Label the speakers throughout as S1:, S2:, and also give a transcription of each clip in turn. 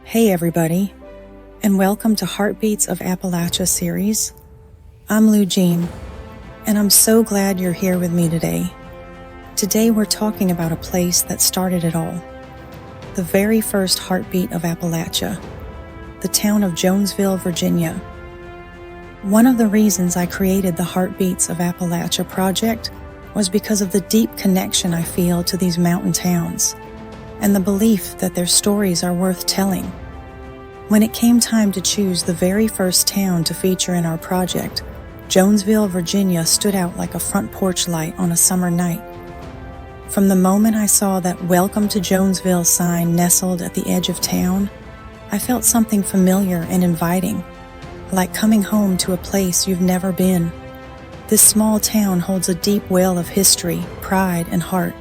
S1: Hey everybody, and welcome to Heartbeats of Appalachia series. I'm Lou Jean, and I'm so glad you're here with me today. Today we're talking about a place that started it all. The very first heartbeat of Appalachia, the town of Jonesville, Virginia. One of the reasons I created the Heartbeats of Appalachia project was because of the deep connection I feel to these mountain towns, and the belief that their stories are worth telling. When it came time to choose the very first town to feature in our project, Jonesville, Virginia stood out like a front porch light on a summer night. From the moment I saw that "Welcome to Jonesville" sign nestled at the edge of town, I felt something familiar and inviting, like coming home to a place you've never been. This small town holds a deep well of history, pride, and heart.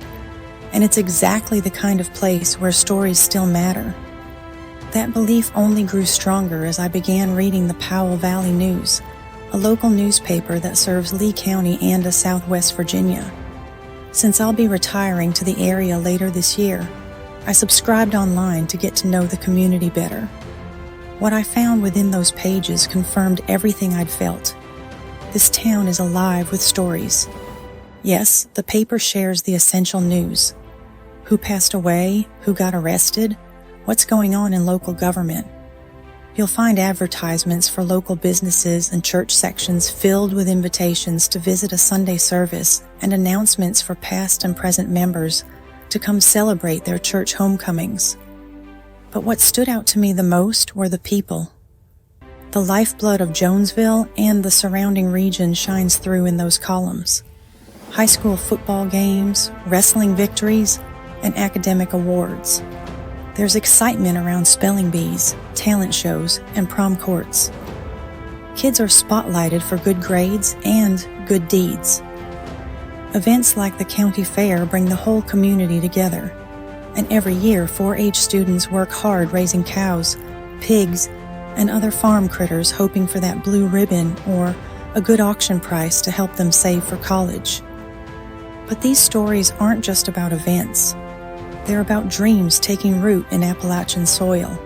S1: And it's exactly the kind of place where stories still matter. That belief only grew stronger as I began reading the Powell Valley News, a local newspaper that serves Lee County and Southwest Virginia. Since I'll be retiring to the area later this year, I subscribed online to get to know the community better. What I found within those pages confirmed everything I'd felt. This town is alive with stories. Yes, the paper shares the essential news. Who passed away, who got arrested, what's going on in local government. You'll find advertisements for local businesses and church sections filled with invitations to visit a Sunday service and announcements for past and present members to come celebrate their church homecomings. But what stood out to me the most were the people. The lifeblood of Jonesville and the surrounding region shines through in those columns. High school football games, wrestling victories, and academic awards. There's excitement around spelling bees, talent shows, and prom courts. Kids are spotlighted for good grades and good deeds. Events like the county fair bring the whole community together, and every year 4-H students work hard raising cows, pigs, and other farm critters, hoping for that blue ribbon or a good auction price to help them save for college. But these stories aren't just about events. They're about dreams taking root in Appalachian soil.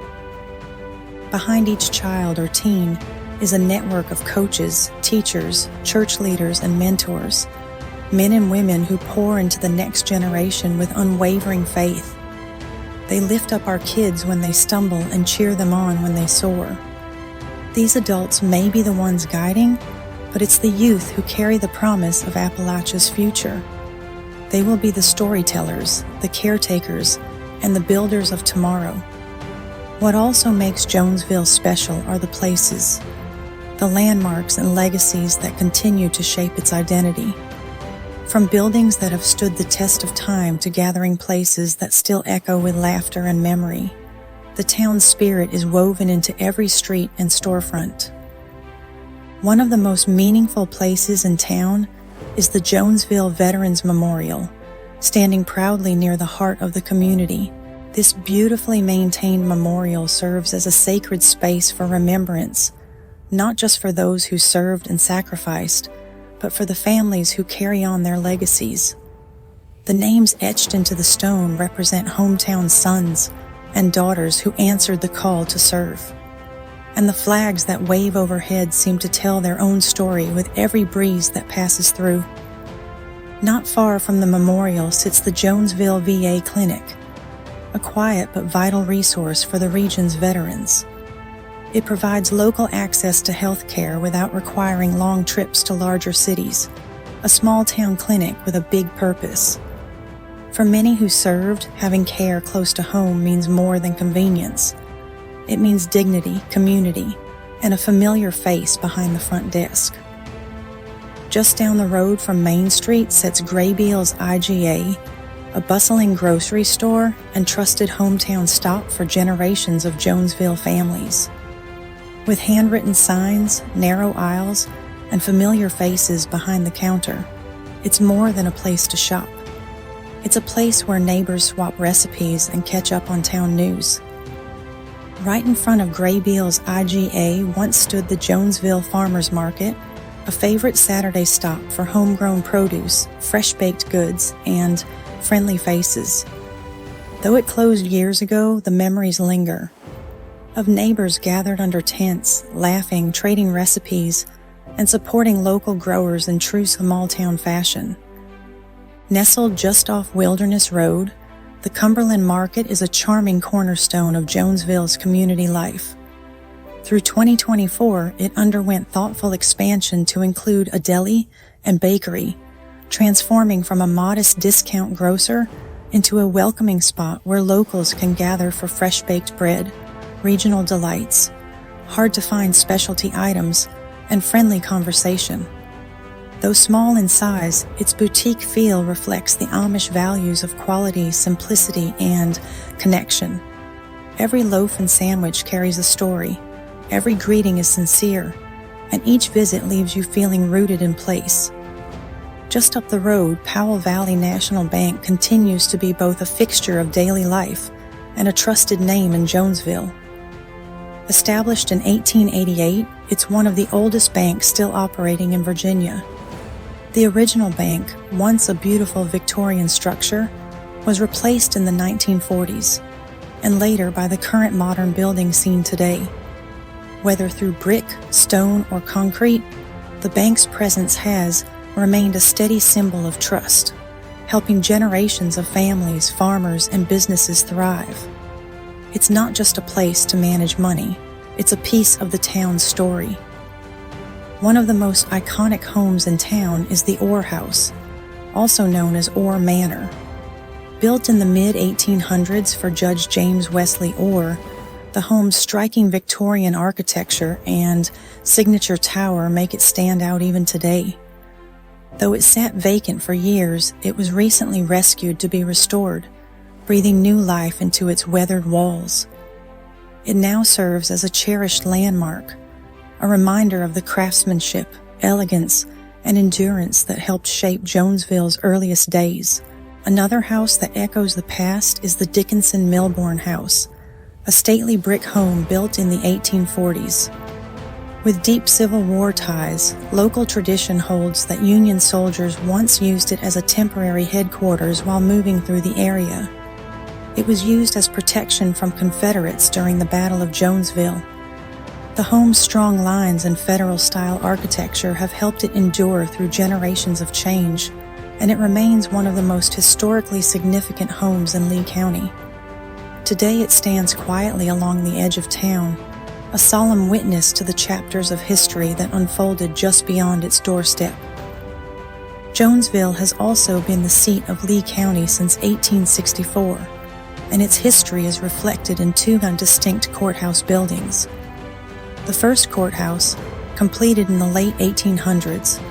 S1: Behind each child or teen is a network of coaches, teachers, church leaders, and mentors, men and women who pour into the next generation with unwavering faith. They lift up our kids when they stumble and cheer them on when they soar. These adults may be the ones guiding, but it's the youth who carry the promise of Appalachia's future. They will be the storytellers, the caretakers, and the builders of tomorrow. What also makes Jonesville special are the places, the landmarks and legacies that continue to shape its identity. From buildings that have stood the test of time to gathering places that still echo with laughter and memory, the town's spirit is woven into every street and storefront. One of the most meaningful places in town is the Jonesville Veterans Memorial, standing proudly near the heart of the community. This beautifully maintained memorial serves as a sacred space for remembrance, not just for those who served and sacrificed, but for the families who carry on their legacies. The names etched into the stone represent hometown sons and daughters who answered the call to serve. And the flags that wave overhead seem to tell their own story with every breeze that passes through. Not far from the memorial sits the Jonesville VA Clinic, a quiet but vital resource for the region's veterans. It provides local access to health care without requiring long trips to larger cities, a small town clinic with a big purpose. For many who served, having care close to home means more than convenience. It means dignity, community, and a familiar face behind the front desk. Just down the road from Main Street sits Graybeel's IGA, a bustling grocery store and trusted hometown stop for generations of Jonesville families. With handwritten signs, narrow aisles, and familiar faces behind the counter, it's more than a place to shop. It's a place where neighbors swap recipes and catch up on town news. Right in front of Graybeel's IGA once stood the Jonesville Farmers Market, a favorite Saturday stop for homegrown produce, fresh-baked goods, and friendly faces. Though it closed years ago, the memories linger. of neighbors gathered under tents, laughing, trading recipes, and supporting local growers in true small-town fashion. Nestled just off Wilderness Road, the Cumberland Market is a charming cornerstone of Jonesville's community life. Through 2024, it underwent thoughtful expansion to include a deli and bakery, transforming from a modest discount grocer into a welcoming spot where locals can gather for fresh-baked bread, regional delights, hard-to-find specialty items, and friendly conversation. Though small in size, its boutique feel reflects the Amish values of quality, simplicity, and connection. Every loaf and sandwich carries a story, every greeting is sincere, and each visit leaves you feeling rooted in place. Just up the road, Powell Valley National Bank continues to be both a fixture of daily life and a trusted name in Jonesville. Established in 1888, it's one of the oldest banks still operating in Virginia. The original bank, once a beautiful Victorian structure, was replaced in the 1940s, and later by the current modern building seen today. Whether through brick, stone, or concrete, the bank's presence has remained a steady symbol of trust, helping generations of families, farmers, and businesses thrive. It's not just a place to manage money, it's a piece of the town's story. One of the most iconic homes in town is the Orr House, also known as Orr Manor. Built in the mid-1800s for Judge James Wesley Orr, the home's striking Victorian architecture and signature tower make it stand out even today. Though it sat vacant for years, it was recently rescued to be restored, breathing new life into its weathered walls. It now serves as a cherished landmark, a reminder of the craftsmanship, elegance, and endurance that helped shape Jonesville's earliest days. Another house that echoes the past is the Dickinson Milbourne House, a stately brick home built in the 1840s. With deep Civil War ties, local tradition holds that Union soldiers once used it as a temporary headquarters while moving through the area. It was used as protection from Confederates during the Battle of Jonesville. The home's strong lines and Federal-style architecture have helped it endure through generations of change, and it remains one of the most historically significant homes in Lee County. Today it stands quietly along the edge of town, a solemn witness to the chapters of history that unfolded just beyond its doorstep. Jonesville has also been the seat of Lee County since 1864, and its history is reflected in two distinct courthouse buildings. The first courthouse, completed in the late 1800s,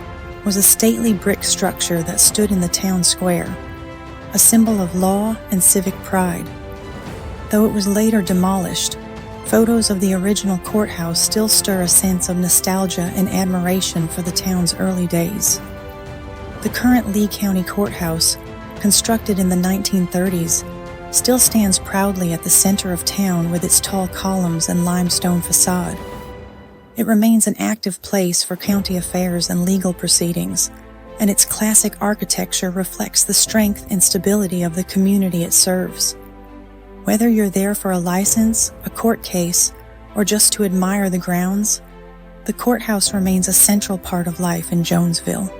S1: was a stately brick structure that stood in the town square, a symbol of law and civic pride. Though it was later demolished, photos of the original courthouse still stir a sense of nostalgia and admiration for the town's early days. The current Lee County Courthouse, constructed in the 1930s, still stands proudly at the center of town with its tall columns and limestone facade. It remains an active place for county affairs and legal proceedings, and its classic architecture reflects the strength and stability of the community it serves. Whether you're there for a license, a court case, or just to admire the grounds, the courthouse remains a central part of life in Jonesville.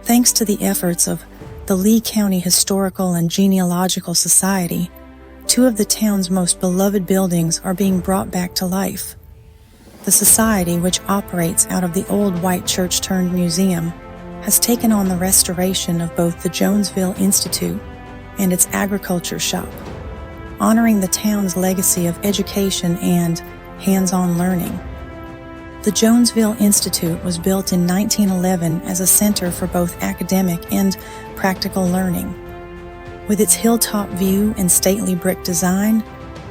S1: Thanks to the efforts of the Lee County Historical and Genealogical Society, two of the town's most beloved buildings are being brought back to life. The society, which operates out of the old white church-turned-museum, has taken on the restoration of both the Jonesville Institute and its agriculture shop, honoring the town's legacy of education and hands-on learning. The Jonesville Institute was built in 1911 as a center for both academic and practical learning. With its hilltop view and stately brick design,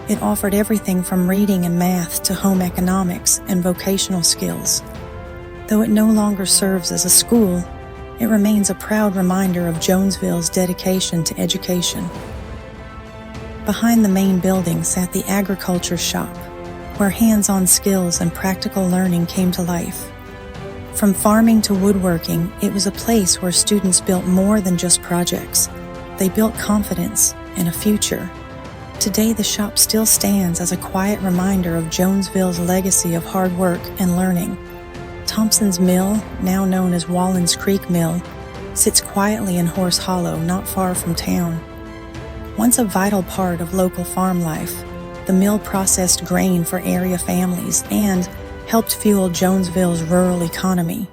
S1: it offered everything from reading and math to home economics and vocational skills. Though it no longer serves as a school, it remains a proud reminder of Jonesville's dedication to education. Behind the main building sat the agriculture shop, where hands-on skills and practical learning came to life. From farming to woodworking, it was a place where students built more than just projects. They built confidence and a future. Today, the shop still stands as a quiet reminder of Jonesville's legacy of hard work and learning. Thompson's Mill, now known as Wallens Creek Mill, sits quietly in Horse Hollow, not far from town. Once a vital part of local farm life, the mill processed grain for area families and helped fuel Jonesville's rural economy.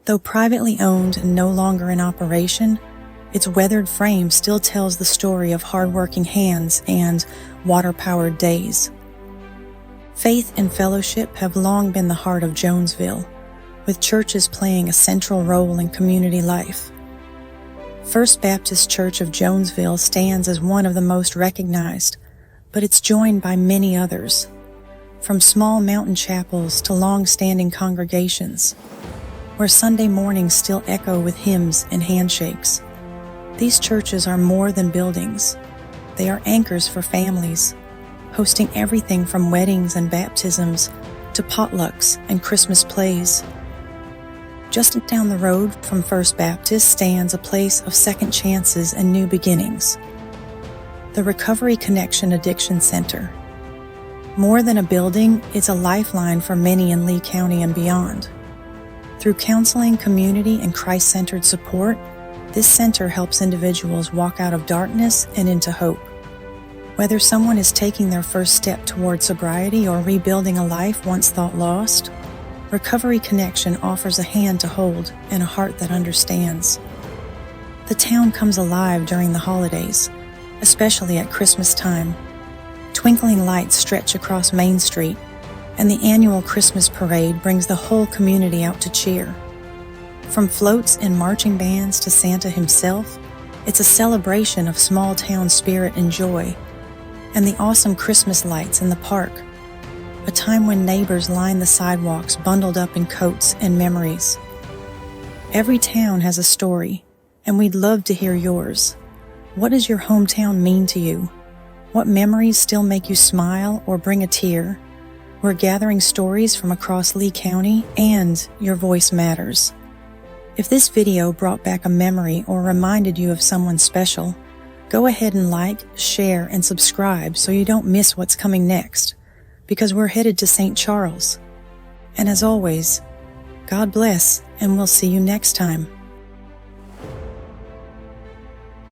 S1: Though privately owned and no longer in operation, its weathered frame still tells the story of hard-working hands and water-powered days. Faith and fellowship have long been the heart of Jonesville, with churches playing a central role in community life. First Baptist Church of Jonesville stands as one of the most recognized, but it's joined by many others, from small mountain chapels to long-standing congregations, where Sunday mornings still echo with hymns and handshakes. These churches are more than buildings. They are anchors for families, hosting everything from weddings and baptisms to potlucks and Christmas plays. Just down the road from First Baptist stands a place of second chances and new beginnings, the Recovery Connection Addiction Center. More than a building, it's a lifeline for many in Lee County and beyond. Through counseling, community, and Christ-centered support, this center helps individuals walk out of darkness and into hope. Whether someone is taking their first step toward sobriety or rebuilding a life once thought lost, Recovery Connection offers a hand to hold and a heart that understands. The town comes alive during the holidays, especially at Christmas time. Twinkling lights stretch across Main Street, and the annual Christmas parade brings the whole community out to cheer. From floats and marching bands to Santa himself, it's a celebration of small town spirit and joy. And the awesome Christmas lights in the park, a time when neighbors line the sidewalks bundled up in coats and memories. Every town has a story, and we'd love to hear yours. What does your hometown mean to you? What memories still make you smile or bring a tear? We're gathering stories from across Lee County, and your voice matters. If this video brought back a memory or reminded you of someone special, go ahead and like, share, and subscribe so you don't miss what's coming next, because we're headed to St. Charles. And as always, God bless, and we'll see you next time.